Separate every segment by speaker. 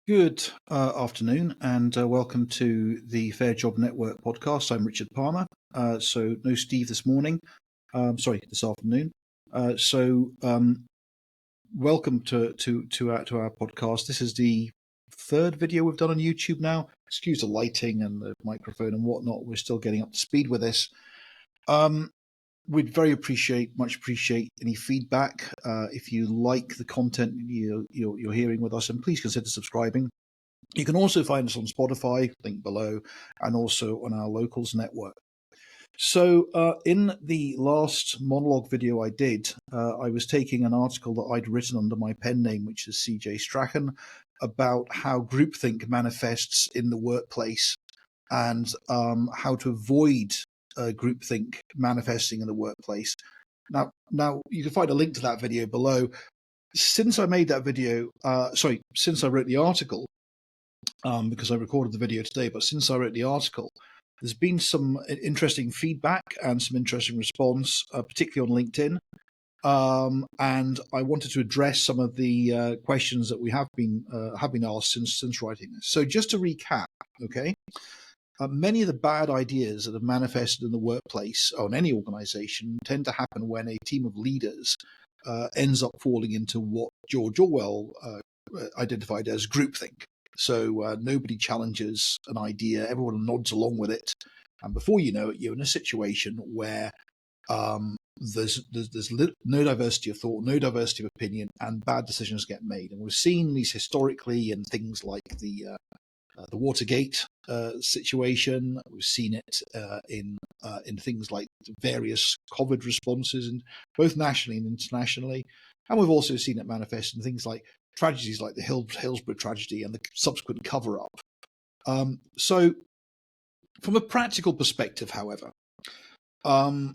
Speaker 1: Good afternoon and welcome to the Fair Job Network podcast. I'm Richard Palmer. So no Steve this morning. This afternoon. Welcome to our podcast. This is the third video we've done on YouTube now. Excuse the lighting and the microphone and whatnot. We're still getting up to speed with this. We'd much appreciate any feedback. If you like the content you're hearing with us, and please consider subscribing. You can also find us on Spotify, link below, and also on our locals network. So in the last monologue video I did, I was taking an article that I'd written under my pen name, which is CJ Strachan, about how groupthink manifests in the workplace and how to avoid groupthink manifesting in the workplace. Now you can find a link to that video below. Since I made that video, since I wrote the article, because I recorded the video today, but since I wrote the article, there's been some interesting feedback and some interesting response, particularly on LinkedIn. And I wanted to address some of the questions that we have been asked since writing this. So just to recap, okay. Many of the bad ideas that have manifested in the workplace or in any organization tend to happen when a team of leaders ends up falling into what George Orwell identified as groupthink. So nobody challenges an idea, everyone nods along with it, and before you know it, you're in a situation where there's no diversity of thought, no diversity of opinion, and bad decisions get made. And we've seen these historically in things like the Watergate situation. We've seen it in things like various COVID responses, and both nationally and internationally. And we've also seen it manifest in things like tragedies like the Hillsborough tragedy and the subsequent cover-up. So, from a practical perspective, however, how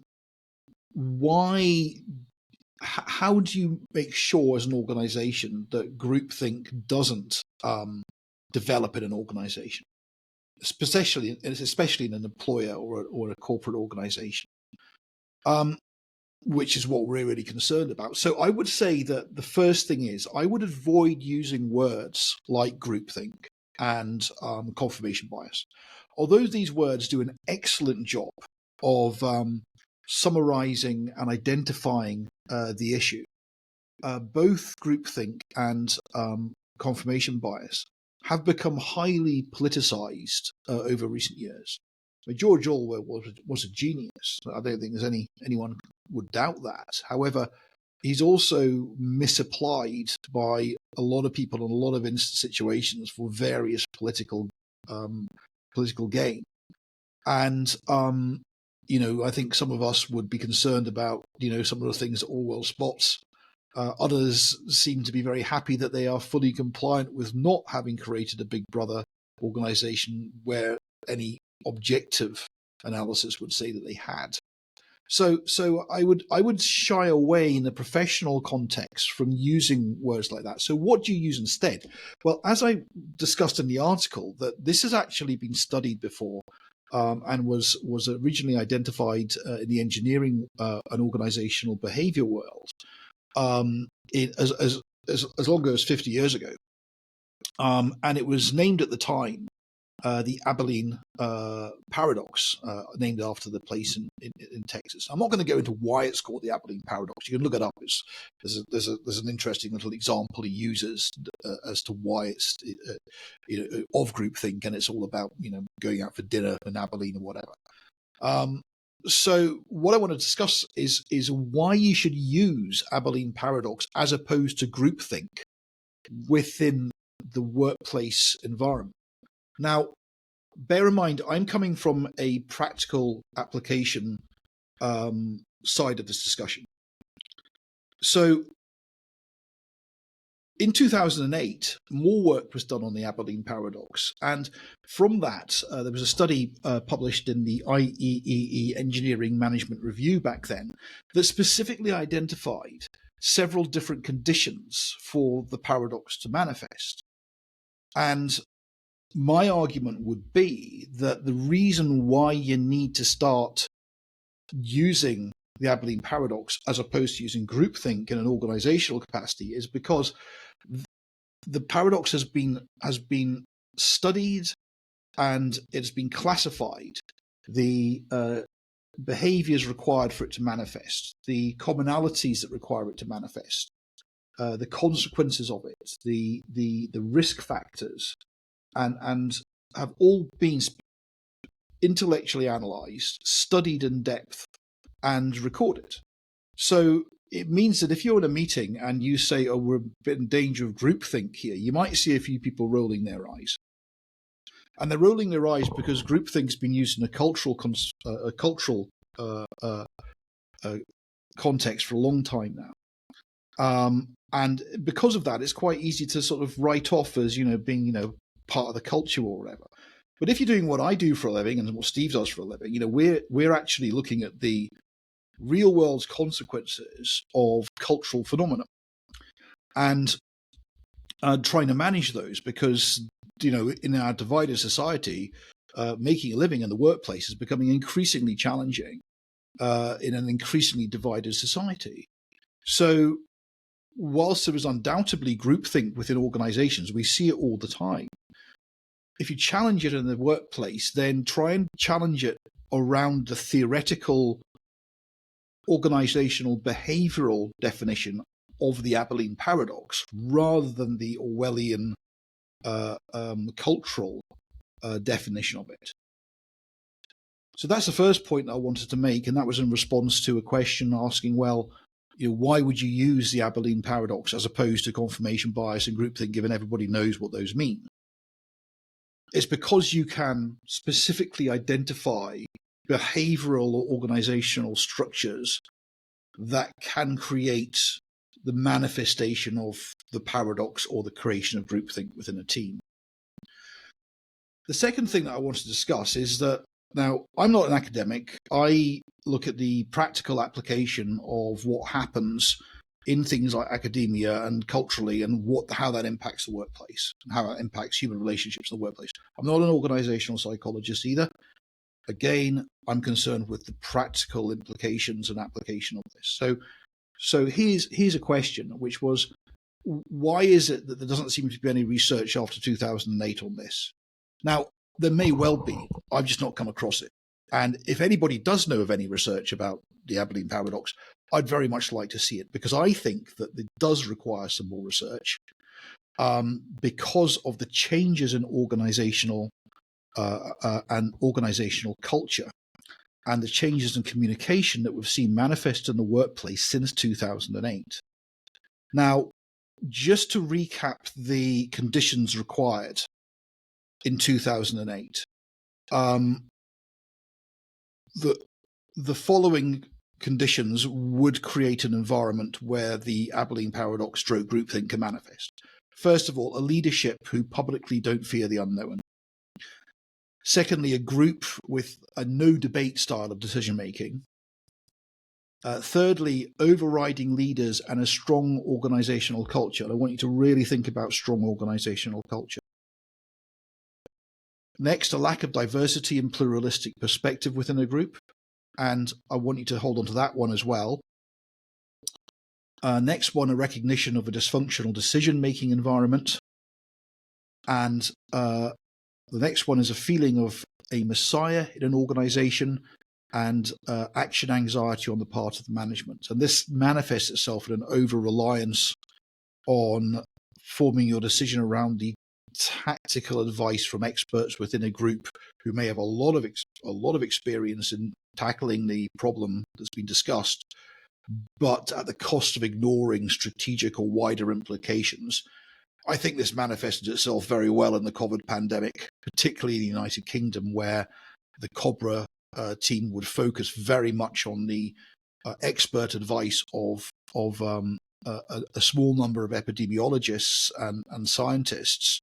Speaker 1: do you make sure as an organization that groupthink doesn't develop in an organization, especially in an employer or a corporate organization, which is what we're really concerned about? So I would say that the first thing is I would avoid using words like groupthink and confirmation bias. Although these words do an excellent job of summarizing and identifying the issue, both groupthink and confirmation bias have become highly politicized over recent years. George Orwell was a genius. I don't think there's anyone would doubt that. However, he's also misapplied by a lot of people in a lot of situations for various political gain. And I think some of us would be concerned about some of the things that Orwell spots. Others seem to be very happy that they are fully compliant with not having created a Big Brother organization where any objective analysis would say that they had. So I would shy away in the professional context from using words like that. So what do you use instead? Well, as I discussed in the article, that this has actually been studied before and was originally identified in the engineering and organizational behavior world as long ago as 50 years ago. And it was named at the time the Abilene Paradox, named after the place in Texas. I'm not going to go into why it's called the Abilene Paradox. You can look it up. There's an interesting little example he uses as to why it's of groupthink, and it's all about going out for dinner in Abilene or whatever. So what I want to discuss is why you should use Abilene Paradox as opposed to groupthink within the workplace environment. Now, bear in mind, I'm coming from a practical application side of this discussion. So in 2008, more work was done on the Abilene Paradox. And from that, there was a study published in the IEEE Engineering Management Review back then that specifically identified several different conditions for the paradox to manifest. And my argument would be that the reason why you need to start using the Abilene Paradox as opposed to using groupthink in an organizational capacity is because the paradox has been studied, and it's been classified. The behaviors required for it to manifest, the commonalities that require it to manifest, the consequences of it, the risk factors, and have all been intellectually analysed, studied in depth, and recorded. So it means that if you're in a meeting and you say, "Oh, we're a bit in danger of groupthink here," you might see a few people rolling their eyes. And they're rolling their eyes because groupthink's been used in a cultural context for a long time now. And because of that, it's quite easy to sort of write off as, being, part of the culture or whatever. But if you're doing what I do for a living and what Steve does for a living, we're actually looking at the real world consequences of cultural phenomena and trying to manage those, because in our divided society, making a living in the workplace is becoming increasingly challenging in an increasingly divided society. So whilst there is undoubtedly groupthink within organizations, we see it all the time. If you challenge it in the workplace, then try and challenge it around the theoretical organizational behavioural definition of the Abilene Paradox, rather than the Orwellian cultural definition of it. So that's the first point I wanted to make, and that was in response to a question asking, well, why would you use the Abilene Paradox as opposed to confirmation bias and groupthink, given everybody knows what those mean? It's because you can specifically identify behavioural or organisational structures that can create the manifestation of the paradox or the creation of groupthink within a team. The second thing that I want to discuss is that, now, I'm not an academic. I look at the practical application of what happens in things like academia and culturally, and how that impacts the workplace and how that impacts human relationships in the workplace. I'm not an organizational psychologist either. Again, I'm concerned with the practical implications and application of this. So here's a question, which was, why is it that there doesn't seem to be any research after 2008 on this? Now, there may well be. I've just not come across it. And if anybody does know of any research about the Abilene Paradox, I'd very much like to see it, because I think that it does require some more research because of the changes in organizational culture and the changes in communication that we've seen manifest in the workplace since 2008. Now, just to recap the conditions required in 2008, the following conditions would create an environment where the Abilene Paradox stroke groupthink can manifest. First of all, a leadership who publicly don't fear the unknown. Secondly, a group with a no debate style of decision making. Thirdly, overriding leaders and a strong organizational culture. And I want you to really think about strong organizational culture. Next, a lack of diversity and pluralistic perspective within a group. And I want you to hold on to that one as well. Next one, a recognition of a dysfunctional decision-making environment. And the next one is a feeling of a messiah in an organization and action anxiety on the part of the management. And this manifests itself in an over-reliance on forming your decision around the tactical advice from experts within a group who may have a lot of experience in tackling the problem that's been discussed, but at the cost of ignoring strategic or wider implications. I think this manifested itself very well in the COVID pandemic, particularly in the United Kingdom, where the COBRA team would focus very much on the expert advice of a small number of epidemiologists and scientists,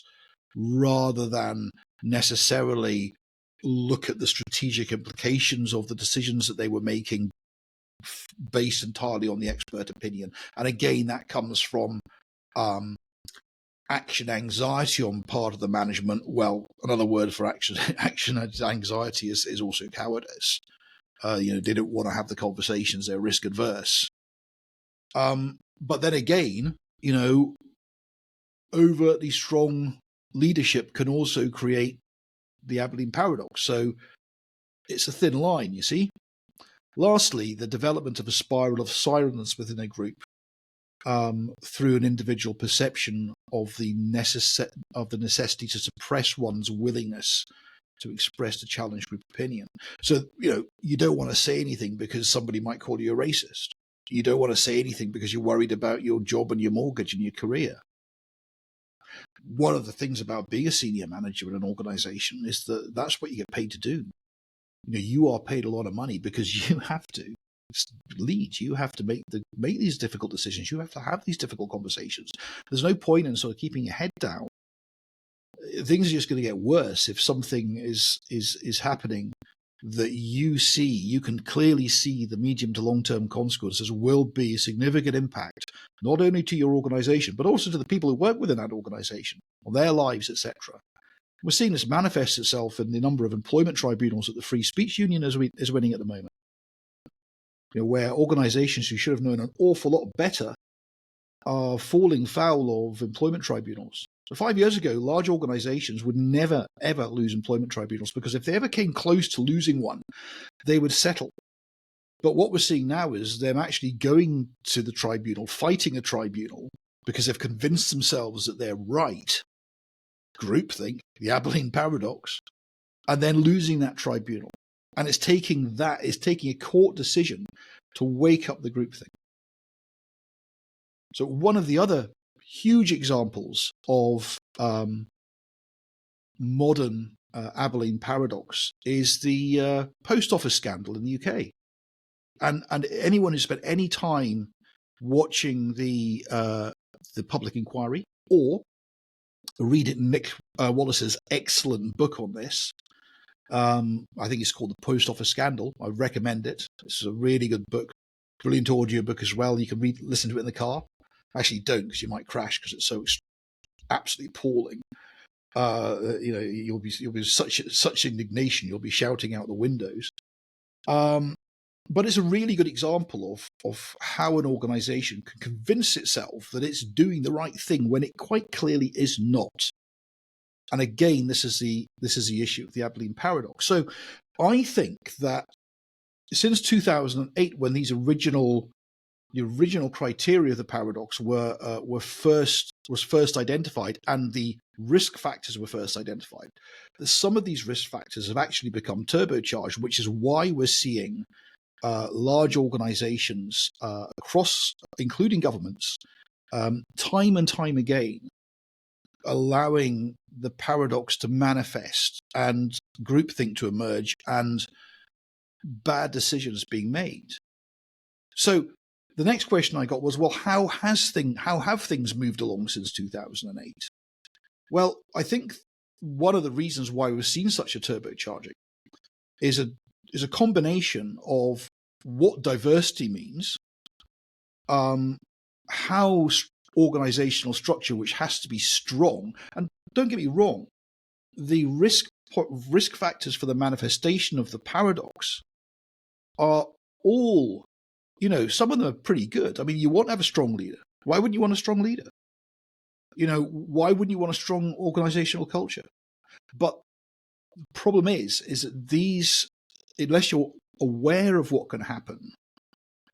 Speaker 1: rather than necessarily look at the strategic implications of the decisions that they were making based entirely on the expert opinion. And again, that comes from action anxiety on part of the management. Well, another word for action anxiety is also cowardice. They don't want to have the conversations, they're risk adverse. But then again, overtly strong leadership can also create the Abilene Paradox. So it's a thin line, you see. Lastly, the development of a spiral of silence within a group through an individual perception of the necessity to suppress one's willingness to express the challenge group opinion. So, you don't want to say anything because somebody might call you a racist. You don't want to say anything because you're worried about your job and your mortgage and your career. One of the things about being a senior manager in an organization is that that's what you get paid to do. You are paid a lot of money because you have to lead. You have to make these difficult decisions. You have to have these difficult conversations. There's no point in sort of keeping your head down. Things are just going to get worse if something is happening that you can clearly see the medium to long-term consequences will be a significant impact, not only to your organization, but also to the people who work within that organization, on their lives, etc. We're seeing this manifest itself in the number of employment tribunals that the Free Speech Union is winning at the moment. Where organizations who should have known an awful lot better are falling foul of employment tribunals. So 5 years ago, large organizations would never, ever lose employment tribunals because if they ever came close to losing one, they would settle. But what we're seeing now is them actually going to the tribunal, fighting a tribunal, because they've convinced themselves that they're right. Groupthink, the Abilene Paradox, and then losing that tribunal. And it's taking a court decision to wake up the groupthink. So one of the other huge examples of modern Abilene Paradox is the post office scandal in the UK. And anyone who spent any time watching the public inquiry or read Nick Wallace's excellent book on this, I think it's called The Post Office Scandal. I recommend it. It's a really good book, brilliant audio book as well. You can listen to it in the car. Actually, don't, because you might crash because it's so absolutely appalling. You'll be such indignation. You'll be shouting out the windows. But it's a really good example of how an organization can convince itself that it's doing the right thing when it quite clearly is not. And again, this is the issue of the Abilene Paradox. So I think that since 2008, when the original criteria of the paradox was first identified and the risk factors were first identified, some of these risk factors have actually become turbocharged, which is why we're seeing large organizations across, including governments, time and time again, allowing the paradox to manifest and groupthink to emerge and bad decisions being made. So the next question I got was, well, how have things moved along since 2008? Well, I think one of the reasons why we've seen such a turbocharging is a combination of what diversity means, how organizational structure, which has to be strong. And don't get me wrong, the risk factors for the manifestation of the paradox are all, some of them are pretty good. I mean, you want to have a strong leader. Why wouldn't you want a strong leader? Why wouldn't you want a strong organizational culture? But the problem is that these, unless you're aware of what can happen,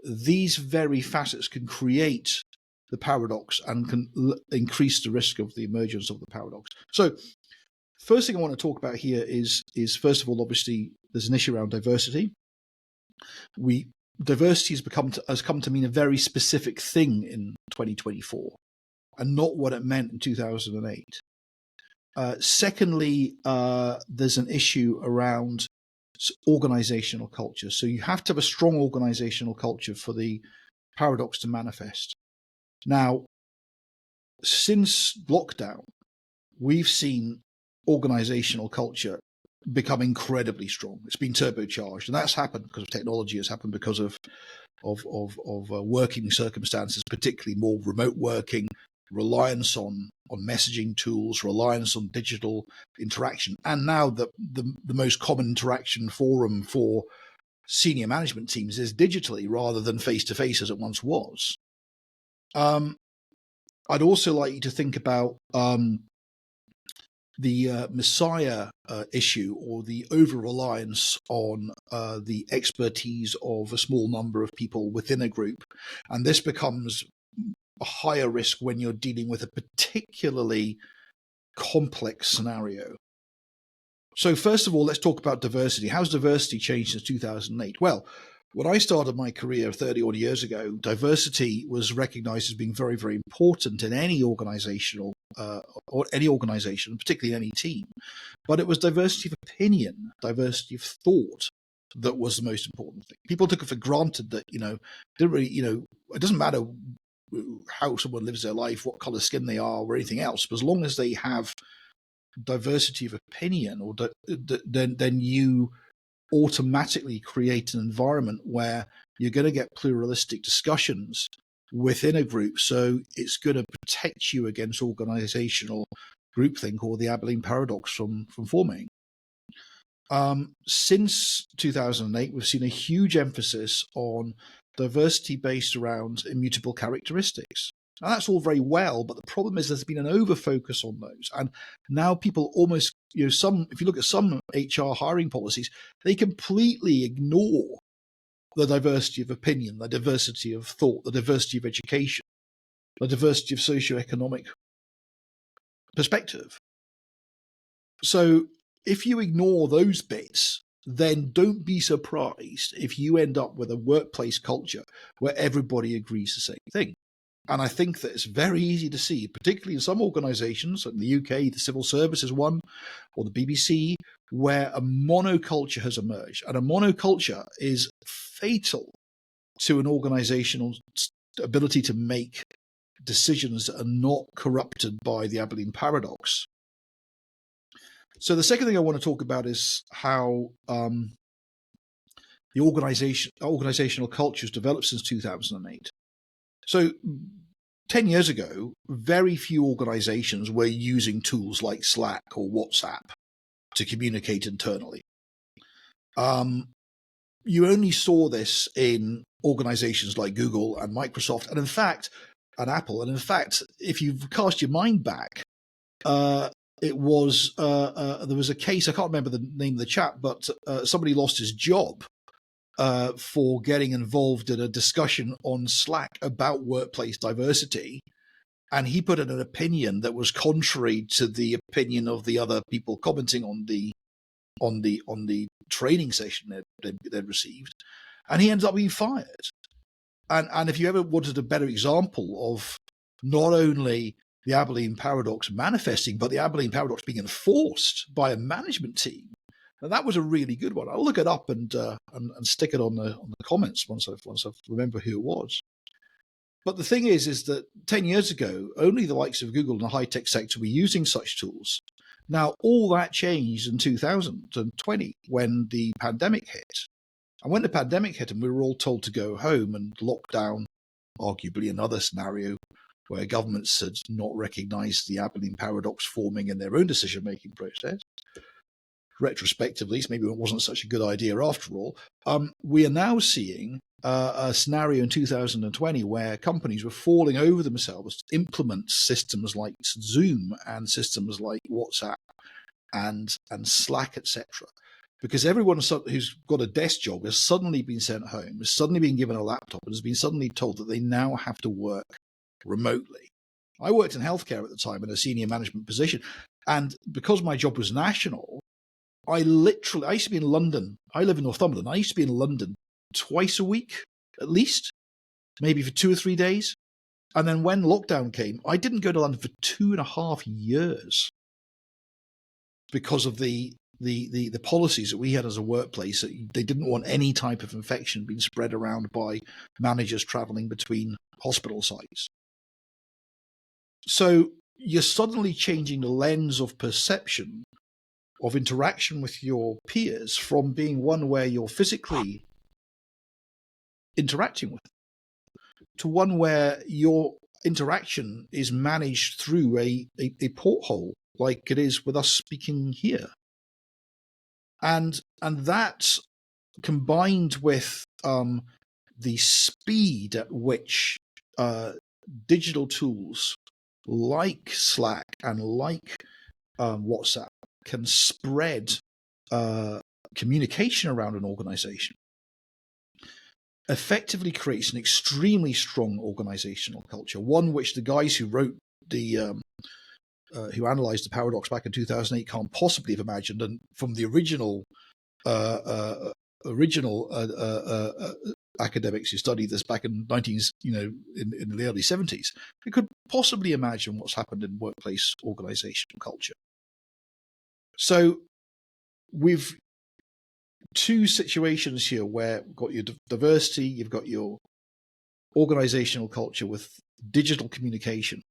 Speaker 1: these very facets can create the paradox and can increase the risk of the emergence of the paradox. So first thing I want to talk about here is first of all, obviously, there's an issue around diversity. Diversity has come to mean a very specific thing in 2024 and not what it meant in 2008. Secondly, there's an issue around organizational culture. So you have to have a strong organizational culture for the paradox to manifest. Now, since lockdown, we've seen organizational culture become incredibly strong. It's been turbocharged, and that's happened because of technology. It's happened because of working circumstances, particularly more remote working, reliance on messaging tools, reliance on digital interaction, and now the most common interaction forum for senior management teams is digitally rather than face to face as it once was. I'd also like you to think about the Messiah issue, or the over-reliance on the expertise of a small number of people within a group. And this becomes a higher risk when you're dealing with a particularly complex scenario. So first of all, let's talk about diversity. How's diversity changed since 2008? Well, when I started my career 30 odd years ago, diversity was recognized as being very, very important in any organizational or any organization, particularly any team. But it was diversity of opinion, diversity of thought that was the most important thing. People took it for granted that, didn't really, it doesn't matter how someone lives their life, what color skin they are, or anything else, but as long as they have diversity of opinion, or then you automatically create an environment where you're going to get pluralistic discussions within a group. So it's going to protect you against organizational groupthink, or the Abilene Paradox, from forming. Since 2008, we've seen a huge emphasis on diversity based around immutable characteristics. Now, that's all very well, but the problem is there's been an over-focus on those. And now people almost, if you look at some HR hiring policies, they completely ignore the diversity of opinion, the diversity of thought, the diversity of education, the diversity of socioeconomic perspective. So if you ignore those bits, then don't be surprised if you end up with a workplace culture where everybody agrees the same thing. And I think that it's very easy to see, particularly in some organizations, like in the UK, the civil service is one, or the BBC, where a monoculture has emerged. And a monoculture is fatal to an organizational ability to make decisions that are not corrupted by the Abilene Paradox. So the second thing I want to talk about is how the organizational culture has developed since 2008. So 10 years ago, very few organizations were using tools like Slack or WhatsApp to communicate internally. You only saw this in organizations like Google and Microsoft, and in fact, and Apple. And in fact, if you cast your mind back, it was there was a case, I can't remember the name of the chap, but somebody lost his job for getting involved in a discussion on Slack about workplace diversity, and he put in an opinion that was contrary to the opinion of the other people commenting on the training session they'd received, and he ended up being fired. And if you ever wanted a better example of not only the Abilene Paradox manifesting, but the Abilene Paradox being enforced by a management team, and that was a really good one. I'll look it up and stick it on the comments once I remember who it was. But the thing is that 10 years ago, only the likes of Google and the high-tech sector were using such tools. Now, all that changed in 2020 when the pandemic hit. And when the pandemic hit and we were all told to go home, and lockdown, arguably another scenario where governments had not recognized the Abilene Paradox forming in their own decision-making process, retrospectively, maybe it wasn't such a good idea after all. We are now seeing a scenario in 2020 where companies were falling over themselves to implement systems like Zoom and systems like WhatsApp and Slack, etc. Because everyone who's got a desk job has suddenly been sent home, has suddenly been given a laptop, and has been suddenly told that they now have to work remotely. I worked in healthcare at the time in a senior management position, and because my job was national, I used to be in London. I live in Northumberland. I used to be in London twice a week, at least, maybe for 2 or 3 days. And then when lockdown came, I didn't go to London for 2.5 years because of the policies that we had as a workplace. They didn't want any type of infection being spread around by managers traveling between hospital sites. So you're suddenly changing the lens of perception of interaction with your peers from being one where you're physically interacting with to one where your interaction is managed through a porthole, like it is with us speaking here. And that, combined with the speed at which digital tools like Slack and like WhatsApp can spread communication around an organization, effectively creates an extremely strong organizational culture, one which the guys who wrote who analyzed the paradox back in 2008 can't possibly have imagined. And from the original academics who studied this back in in the early 70s, they could possibly imagine what's happened in workplace organizational culture. So we've two situations here where you've got your diversity, you've got your organizational culture with digital communication,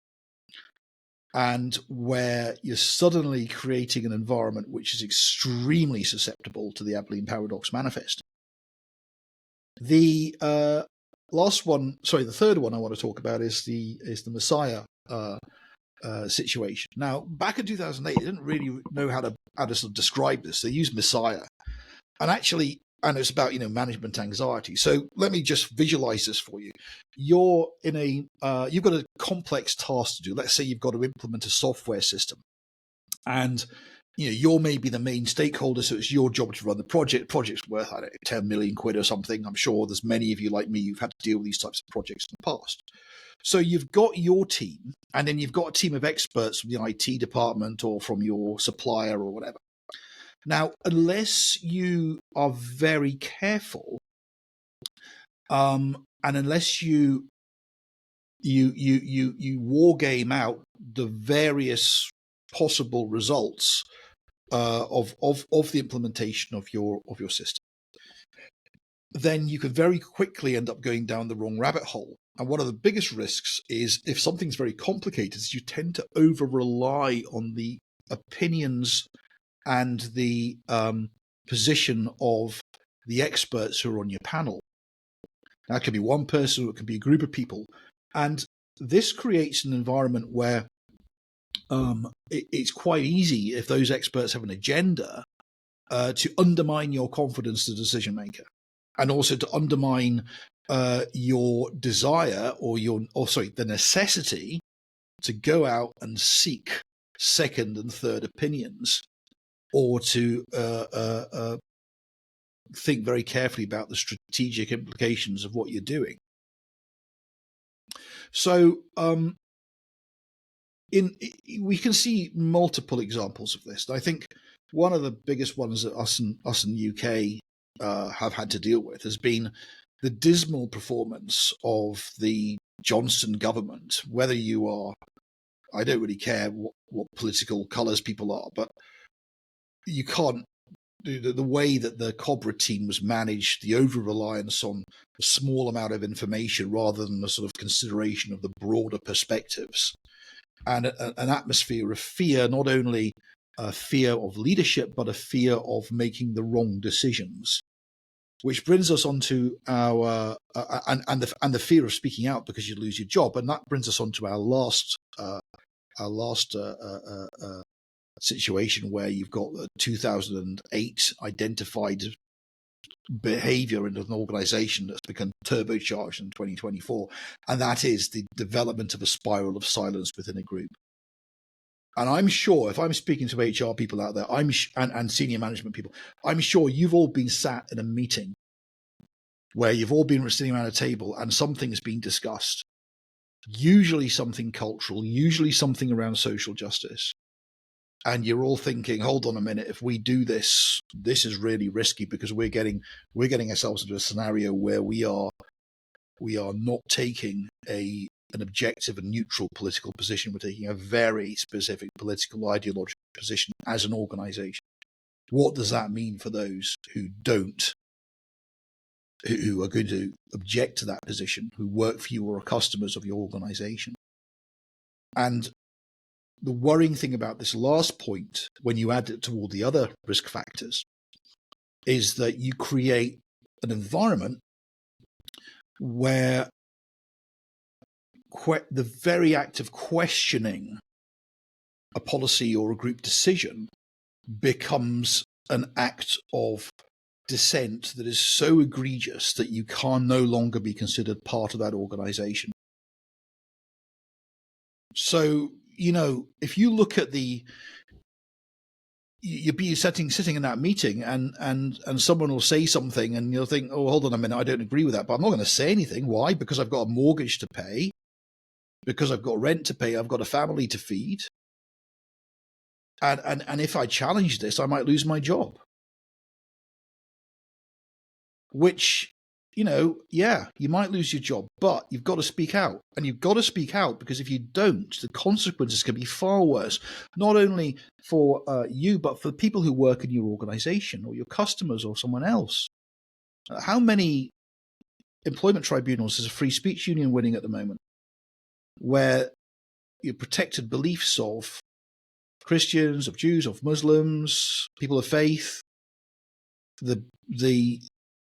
Speaker 1: and where you're suddenly creating an environment which is extremely susceptible to the Abilene Paradox manifest. The third one I want to talk about is the Messiah situation. Now, back in 2008, they didn't really know how to sort of describe this. They used Messiah, and it's about management anxiety. So let me just visualize this for you. You're in you've got a complex task to do. Let's say you've got to implement a software system, and you're maybe the main stakeholder, so it's your job to run the project. Project's worth, I don't know, 10 million quid or something. I'm sure there's many of you like me who've had to deal with these types of projects in the past. So you've got your team, and then you've got a team of experts from the IT department or from your supplier or whatever. Now, unless you are very careful, and unless you war game out the various possible results of the implementation of your system, then you could very quickly end up going down the wrong rabbit hole. And one of the biggest risks is, if something's very complicated, is you tend to over rely on the opinions and the position of the experts who are on your panel. That could be one person, or it could be a group of people. And this creates an environment where it's quite easy, if those experts have an agenda, to undermine your confidence as a decision maker, and also to undermine your desire the necessity to go out and seek second and third opinions, or to think very carefully about the strategic implications of what you're doing. So we can see multiple examples of this. And I think one of the biggest ones that us in UK have had to deal with has been the dismal performance of the Johnson government. Whether you are, I don't really care what political colours people are, but you can't do the way that the Cobra team was managed, the over-reliance on a small amount of information rather than the sort of consideration of the broader perspectives, and an atmosphere of fear, not only a fear of leadership, but a fear of making the wrong decisions. Which brings us on to our and the fear of speaking out because you lose your job, and that brings us on to our last situation, where you've got 2008 identified behavior in an organization that's become turbocharged in 2024, and that is the development of a spiral of silence within a group. And I'm sure, if I'm speaking to HR people out there, and senior management people, I'm sure you've all been sat in a meeting where you've all been sitting around a table and something has been discussed, usually something cultural, usually something around social justice. And you're all thinking, hold on a minute, if we do this, this is really risky, because we're getting ourselves into a scenario where we are not taking an objective and neutral political position. We're taking a very specific political ideological position as an organization. What does that mean for those who are going to object to that position, who work for you or are customers of your organization? And the worrying thing about this last point, when you add it to all the other risk factors, is that you create an environment where the very act of questioning a policy or a group decision becomes an act of dissent that is so egregious that you can no longer be considered part of that organization. So, if you look at you'll be sitting in that meeting and someone will say something and you'll think, oh, hold on a minute, I don't agree with that, but I'm not going to say anything. Why? Because I've got a mortgage to pay, because I've got rent to pay, I've got a family to feed. And if I challenge this, I might lose my job. Which, yeah, you might lose your job, but you've got to speak out. And you've got to speak out because if you don't, the consequences can be far worse, not only for you, but for the people who work in your organization or your customers or someone else. How many employment tribunals is a free speech union winning at the moment, where your protected beliefs of Christians, of Jews, of Muslims, people of faith, the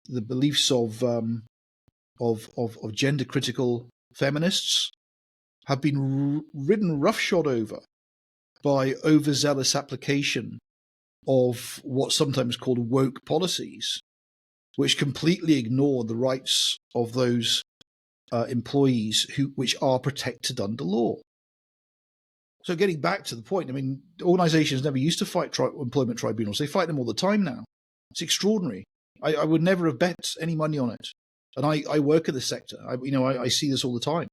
Speaker 1: beliefs of gender critical feminists have been ridden roughshod over by overzealous application of what's sometimes called woke policies, which completely ignore the rights of those employees which are protected under law. So getting back to the point, I mean, organizations never used to fight employment tribunals. They fight them all the time now. It's extraordinary. I would never have bet any money on it. And I work in this sector. I see this all the time.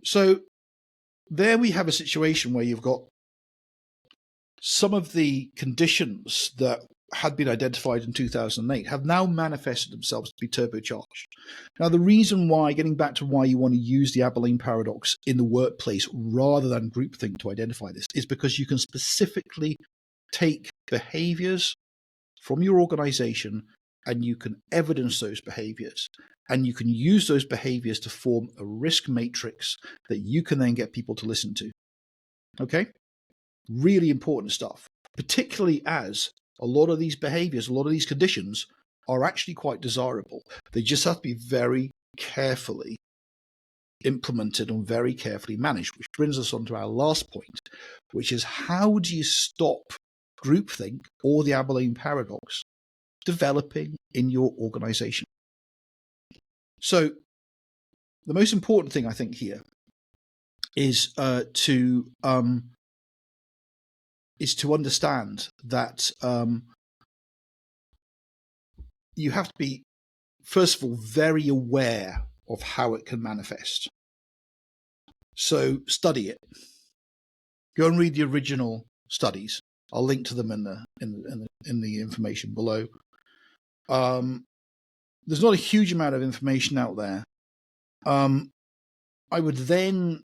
Speaker 1: So there we have a situation where you've got some of the conditions that had been identified in 2008 have now manifested themselves to be turbocharged. Now, the reason why, getting back to why you want to use the Abilene Paradox in the workplace rather than groupthink to identify this, is because you can specifically take behaviors from your organization and you can evidence those behaviors. And you can use those behaviors to form a risk matrix that you can then get people to listen to. Okay? Really important stuff, particularly as a lot of these behaviors, a lot of these conditions are actually quite desirable. They just have to be very carefully implemented and very carefully managed, which brings us on to our last point, which is how do you stop groupthink or the Abilene Paradox developing in your organization? So the most important thing I think here is to understand that you have to be, first of all, very aware of how it can manifest. So study it. Go and read the original studies. I'll link to them in the information below. There's not a huge amount of information out there. I would then,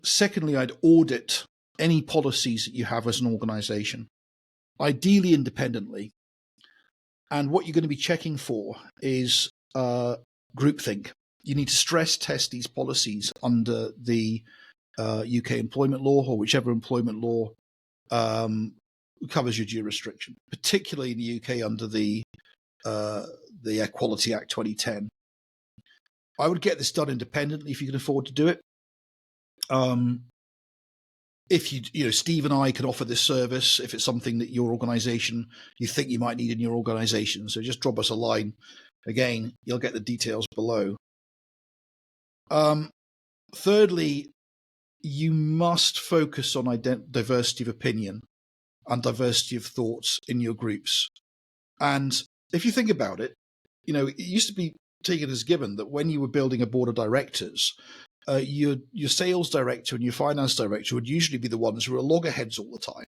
Speaker 1: secondly, I'd audit any policies that you have as an organization, ideally independently. And what you're going to be checking for is groupthink. You need to stress test these policies under the UK employment law or whichever employment law covers your jurisdiction, particularly in the UK under the Equality Act 2010. I would get this done independently if you can afford to do it. If Steve and I can offer this service, if it's something that your organization, you think you might need in your organization. So just drop us a line. Again, you'll get the details below. Thirdly, you must focus on diversity of opinion and diversity of thoughts in your groups. And if you think about it, it used to be taken as given that when you were building a board of directors, your sales director and your finance director would usually be the ones who are loggerheads all the time.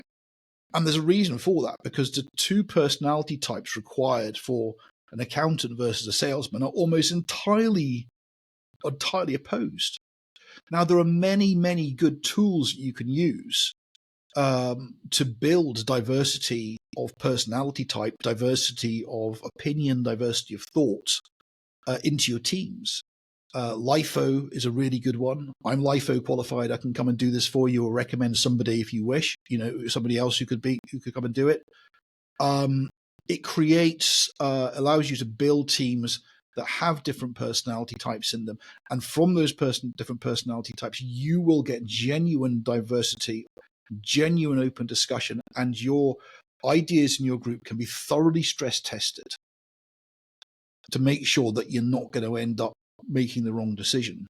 Speaker 1: And there's a reason for that, because the two personality types required for an accountant versus a salesman are almost entirely opposed. Now, there are many, many good tools you can use to build diversity of personality type, diversity of opinion, diversity of thought into your teams. LIFO is a really good one. I'm LIFO qualified. I can come and do this for you, or recommend somebody if you wish. Somebody else who could come and do it. It creates, allows you to build teams that have different personality types in them, and from those different personality types, you will get genuine diversity, genuine open discussion, and your ideas in your group can be thoroughly stress tested to make sure that you're not going to end up making the wrong decision.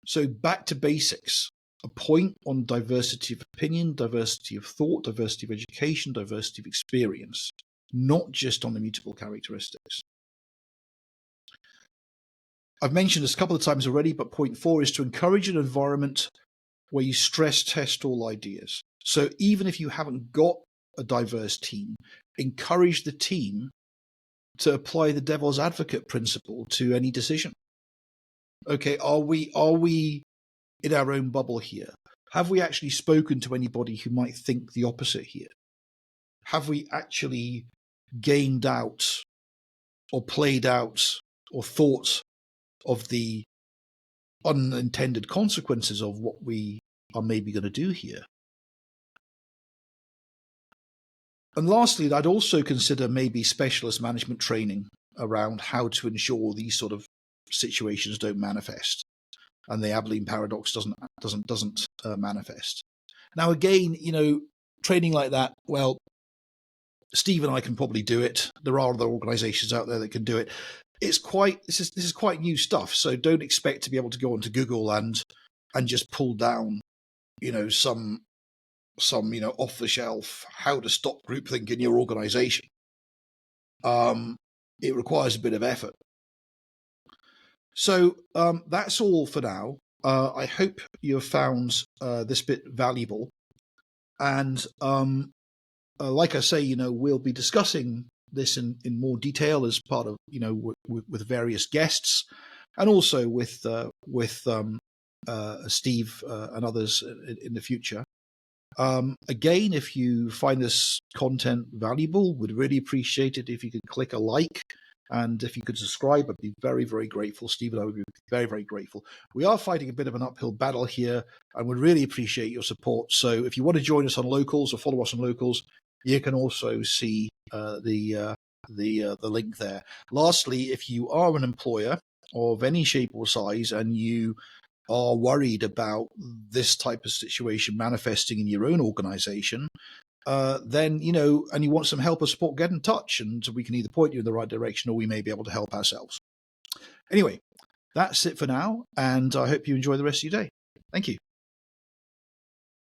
Speaker 1: So back to basics. A point on diversity of opinion, diversity of thought, diversity of education, diversity of experience, not just on immutable characteristics. I've mentioned this a couple of times already, but point 4 is to encourage an environment where you stress test all ideas. So even if you haven't got a diverse team, encourage the team to apply the devil's advocate principle to any decision. Okay, are we in our own bubble here? Have we actually spoken to anybody who might think the opposite here? Have we actually gained out or played out or thought of the unintended consequences of what we are maybe going to do here? And lastly, I'd also consider maybe specialist management training around how to ensure these sort of situations don't manifest, and the Abilene Paradox doesn't manifest. Now, again, training like that, well, Steve and I can probably do it. There are other organisations out there that can do it. This is quite new stuff, so don't expect to be able to go onto Google and just pull down, some off the shelf how to stop groupthink in your organisation. It requires a bit of effort. So that's all for now. I hope you have found this bit valuable. And like I say, we'll be discussing this in more detail as part of, with various guests, and also with Steve and others in the future. Again, if you find this content valuable, would really appreciate it if you could click a like. And if you could subscribe, I'd be very, very grateful. Steve and I would be very, very grateful. We are fighting a bit of an uphill battle here and would really appreciate your support. So if you want to join us on Locals or follow us on Locals, you can also see the link there. Lastly, if you are an employer of any shape or size and you are worried about this type of situation manifesting in your own organization, then, and you want some help or support, get in touch and we can either point you in the right direction or we may be able to help ourselves. Anyway, that's it for now, and I hope you enjoy the rest of your day. Thank you.